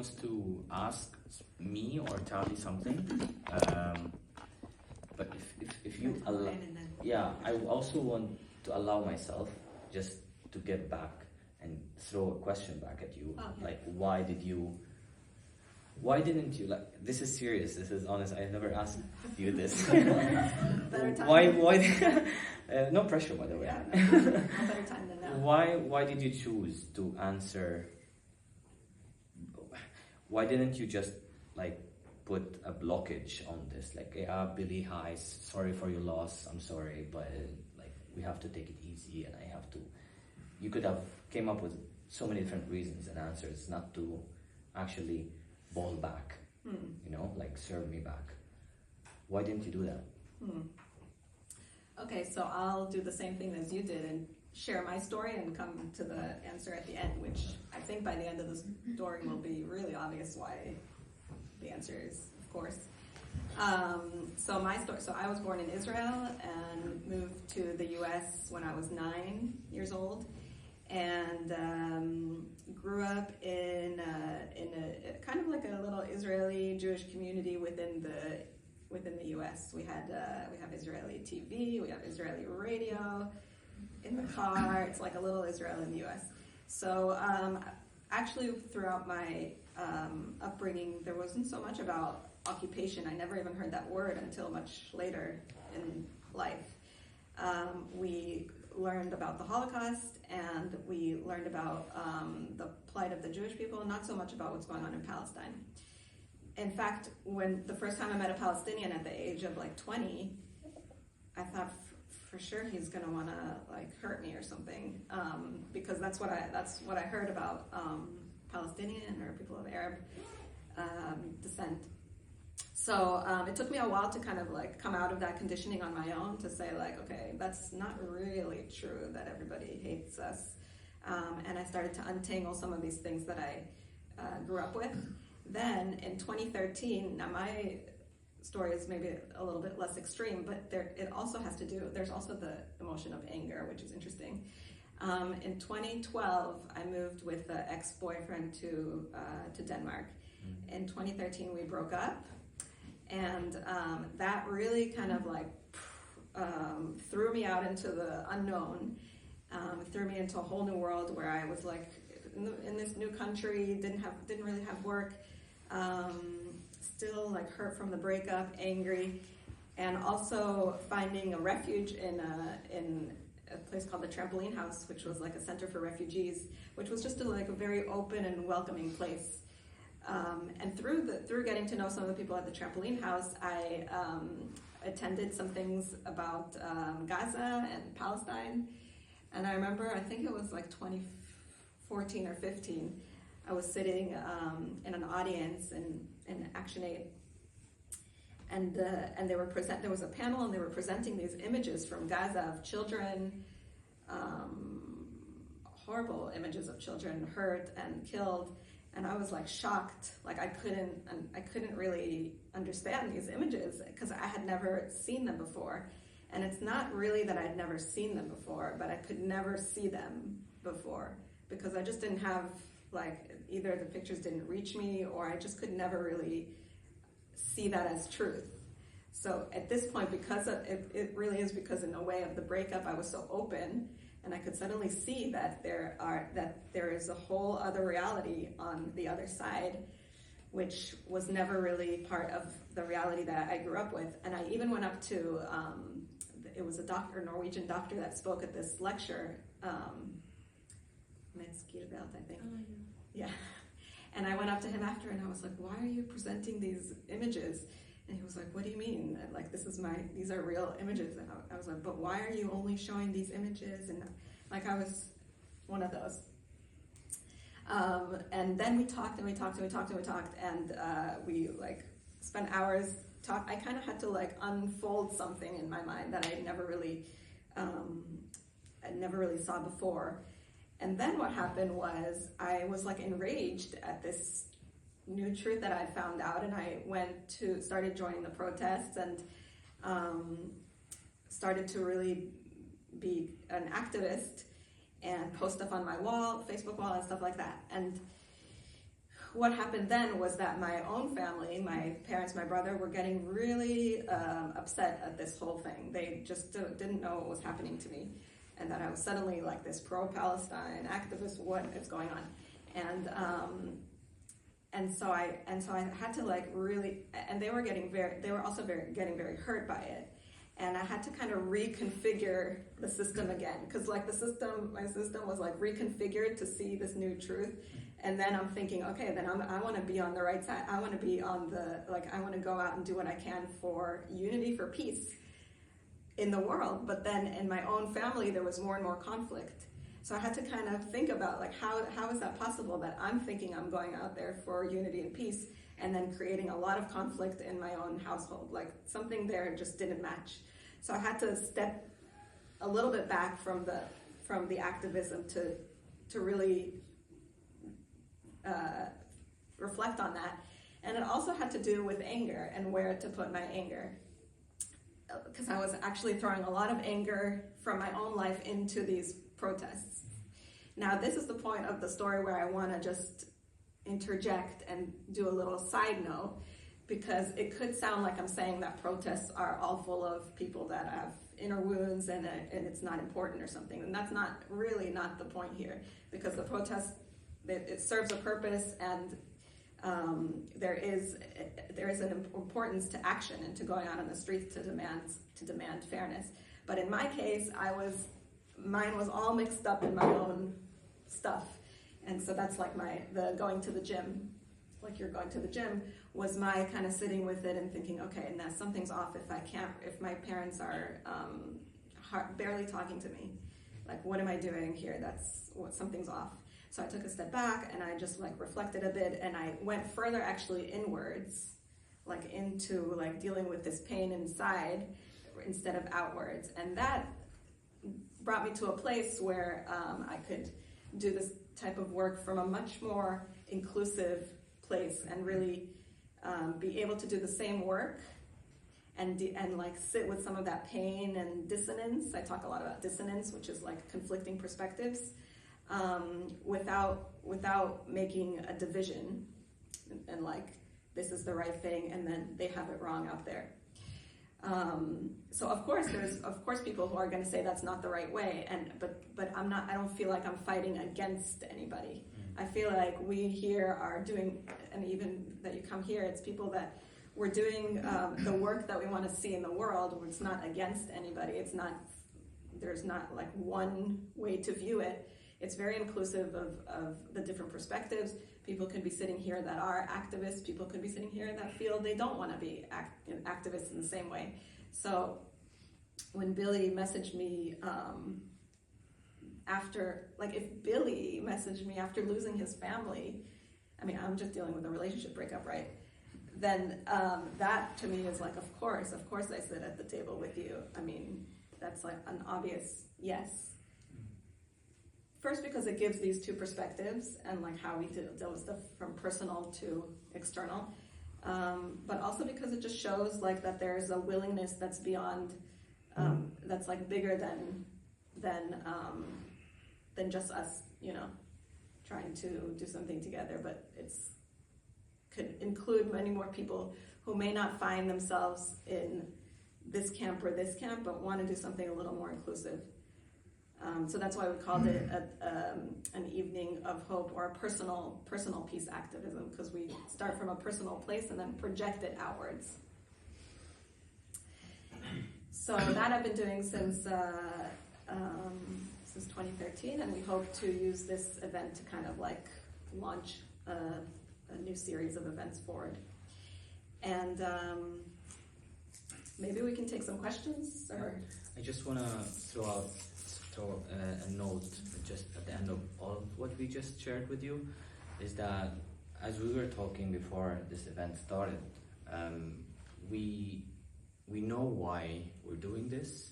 To ask me or Tali something, but if you allow, yeah, I also want to allow myself just to get back and throw a question back at you. Okay. Like, why didn't you, like, this is serious, this is honest, I never asked you this. why no pressure, by the way. Yeah, no better time than now. Why did you choose to answer? Why didn't you just like put a blockage on this? Like, yeah, Billy, hi, sorry for your loss. I'm sorry, but like we have to take it easy, and I have to. You could have came up with so many different reasons and answers not to actually ball back. You know, like serve me back. Why didn't you do that? Okay, so I'll do the same thing as you did and share my story and come to the answer at the end, which I think by the end of the story will be really obvious why the answer is, of course. So my story, so I was born in Israel and moved to the US when I was 9 years old, and grew up in a kind of like a little Israeli Jewish community within the US. We have Israeli TV, we have Israeli radio in the car. It's like a little Israel in the US. So actually throughout my upbringing, there wasn't so much about occupation. I never even heard that word until much later in life. We learned about the Holocaust, and we learned about the plight of the Jewish people, not so much about what's going on in Palestine. In fact, when the first time I met a Palestinian at the age of like 20, I thought for sure he's gonna want to like hurt me or something, because that's what I heard about Palestinian or people of Arab descent. So it took me a while to kind of like come out of that conditioning on my own, to say like, okay, that's not really true that everybody hates us, and I started to untangle some of these things that I grew up with. Then in 2013, now my story is maybe a little bit less extreme, but it also has to do, there's also the emotion of anger, which is interesting. In 2012, I moved with an ex-boyfriend to Denmark. In 2013, we broke up, and that really kind of like threw me out into the unknown, threw me into a whole new world where I was like in this new country, didn't really have work, still like hurt from the breakup, angry, and also finding a refuge in a place called the Trampoline House, which was like a center for refugees, which was just like a very open and welcoming place. And through getting to know some of the people at the Trampoline House, I attended some things about Gaza and Palestine. And I remember, I think it was like 2014 or 15, I was sitting in an audience in Action Aid, and they were there was a panel, and they were presenting these images from Gaza of children, horrible images of children hurt and killed, and I was like shocked, like I couldn't really understand these images because I had never seen them before. And it's not really that I'd never seen them before, but I could never see them before because I just didn't have, like, either the pictures didn't reach me or I just could never really see that as truth. So at this point, because it really is because in a way of the breakup, I was so open, and I could suddenly see that there is a whole other reality on the other side, which was never really part of the reality that I grew up with. And I even went up to, it was a Norwegian doctor that spoke at this lecture, Mens Gierbelt, I think. Oh, yeah. And I went up to him after, and I was like, why are you presenting these images? And he was like, what do you mean? Like, these are real images. And I was like, but why are you only showing these images? And like, I was one of those. And then we talked, and we like spent hours I kind of had to like unfold something in my mind that I never really saw before. And then what happened was I was like enraged at this new truth that I found out, and I started joining the protests and started to really be an activist and post stuff on my wall, Facebook wall, and stuff like that. And what happened then was that my own family, my parents, my brother, were getting really upset at this whole thing. They just didn't know what was happening to me, and that I was suddenly like this pro-Palestine activist. What is going on? And so I had to like really, and they were also getting very hurt by it. And I had to kind of reconfigure the system again, because like my system was like reconfigured to see this new truth. And then I'm thinking, okay, then I want to be on the right side. I want to be on I want to go out and do what I can for unity, for peace in the world. But then in my own family, there was more and more conflict. So I had to kind of think about like, how is that possible that I'm thinking I'm going out there for unity and peace, and then creating a lot of conflict in my own household? Like something there just didn't match. So I had to step a little bit back from the activism to really reflect on that. And it also had to do with anger and where to put my anger, because I was actually throwing a lot of anger from my own life into these protests. Now this is the point of the story where I want to just interject and do a little side note, because it could sound like I'm saying that protests are all full of people that have inner wounds and it's not important or something. And that's not the point here, because the protest, it serves a purpose, and there is an importance to action and to going out on the streets to demand fairness. But in my case, mine was all mixed up in my own stuff, and so that's like the going to the gym, like you're going to the gym, was my kind of sitting with it and thinking, okay, now something's off if my parents are barely talking to me, like what am I doing here? Something's off. So I took a step back and I just like reflected a bit, and I went further actually inwards, like into like dealing with this pain inside instead of outwards. And that brought me to a place where I could do this type of work from a much more inclusive place, and really be able to do the same work and like sit with some of that pain and dissonance. I talk a lot about dissonance, which is like conflicting perspectives, without making a division and like this is the right thing and then they have it wrong out there. So of course there's people who are going to say that's not the right way, but I don't feel like I'm fighting against anybody. I feel like we here are doing, and even that you come here, it's people that we're doing the work that we want to see in the world. It's not against anybody. There's not like one way to view it. It's very inclusive of the different perspectives. People could be sitting here that are activists. People could be sitting here that feel they don't want to be activists in the same way. So when Billy messaged me if Billy messaged me after losing his family, I mean, I'm just dealing with a relationship breakup, right? Then that to me is like, of course I sit at the table with you. I mean, that's like an obvious yes. First, because it gives these two perspectives and like how we deal with stuff from personal to external, but also because it just shows like that there's a willingness that's beyond, that's like bigger than just us, trying to do something together. But could include many more people who may not find themselves in this camp or this camp, but want to do something a little more inclusive. So that's why we called it an evening of hope, or a personal peace activism, because we start from a personal place and then project it outwards. So that I've been doing since 2013, and we hope to use this event to kind of like launch a new series of events forward. And maybe we can take some questions. Or I just want to throw a note just at the end of all of what we just shared with you, is that as we were talking before this event started, we know why we're doing this.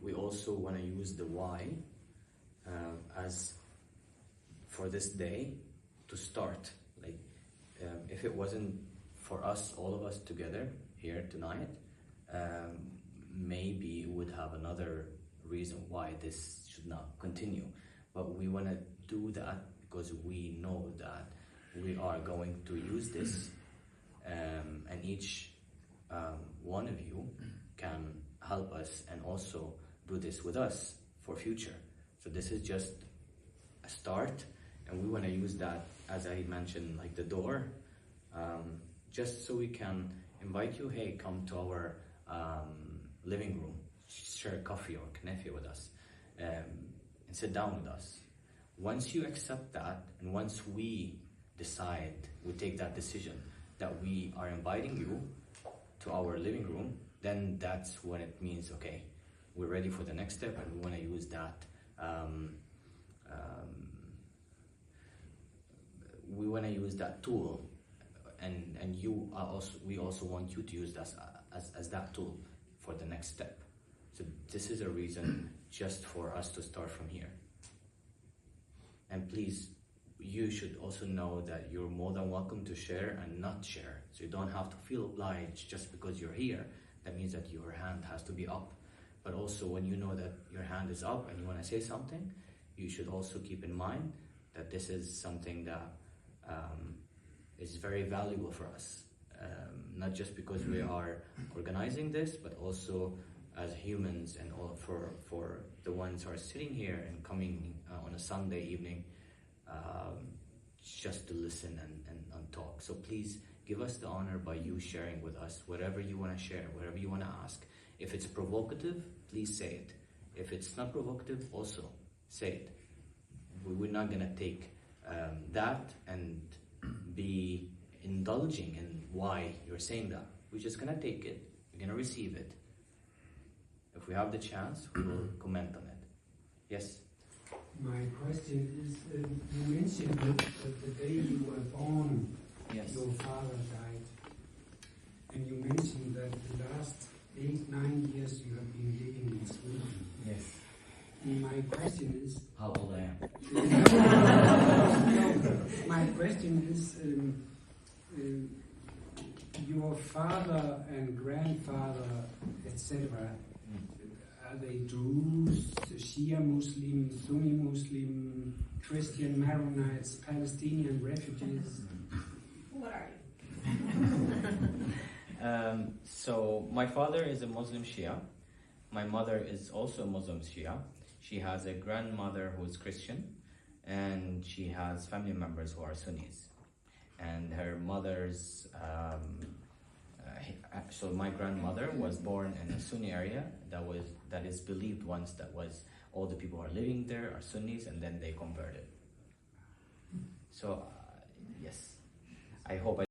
We also want to use the why as for this day to start. Like if it wasn't for us, all of us together here tonight, maybe would have another reason why this should not continue. But we want to do that because we know that we are going to use this, and each one of you can help us and also do this with us for future. So this is just a start, and we want to use that, as I mentioned, like the door, just so we can invite you, hey, come to our living room, share coffee or knefe with us, and sit down with us. Once you accept that, and once we decide, we take that decision that we are inviting you to our living room, then that's when it means, okay, we're ready for the next step, and we want to use that. We want to use that tool, and you are also. We also want you to use that as that tool for the next step. So this is a reason just for us to start from here. And please, you should also know that you're more than welcome to share and not share. So you don't have to feel obliged just because you're here. That means that your hand has to be up. But also when you know that your hand is up and you want to say something, you should also keep in mind that this is something that is very valuable for us. Not just because we are organizing this, but also as humans, and all for the ones who are sitting here and coming on a Sunday evening just to listen and talk. So please give us the honor by you sharing with us whatever you want to share, whatever you want to ask. If it's provocative, please say it. If it's not provocative, also say it. We're not going to take that and be indulging in why you're saying that. We're just going to take it. We're going to receive it. If we have the chance, we will comment on it. Yes? My question is, you mentioned that the day you were born, Yes. your father died. And you mentioned that the last 8-9 years you have been living in Sweden. Yes. And my question is... How old I am? No, my question is, your father and grandfather, etc., are they Druze, Shia Muslim, Sunni Muslim, Christian Maronites, Palestinian refugees? What are you? So my father is a Muslim Shia. My mother is also a Muslim Shia. She has a grandmother who is Christian, and she has family members who are Sunnis. And her mother's, so my grandmother was born in a Sunni area that is believed once that was all the people who are living there are Sunnis, and then they converted. So yes, I hope I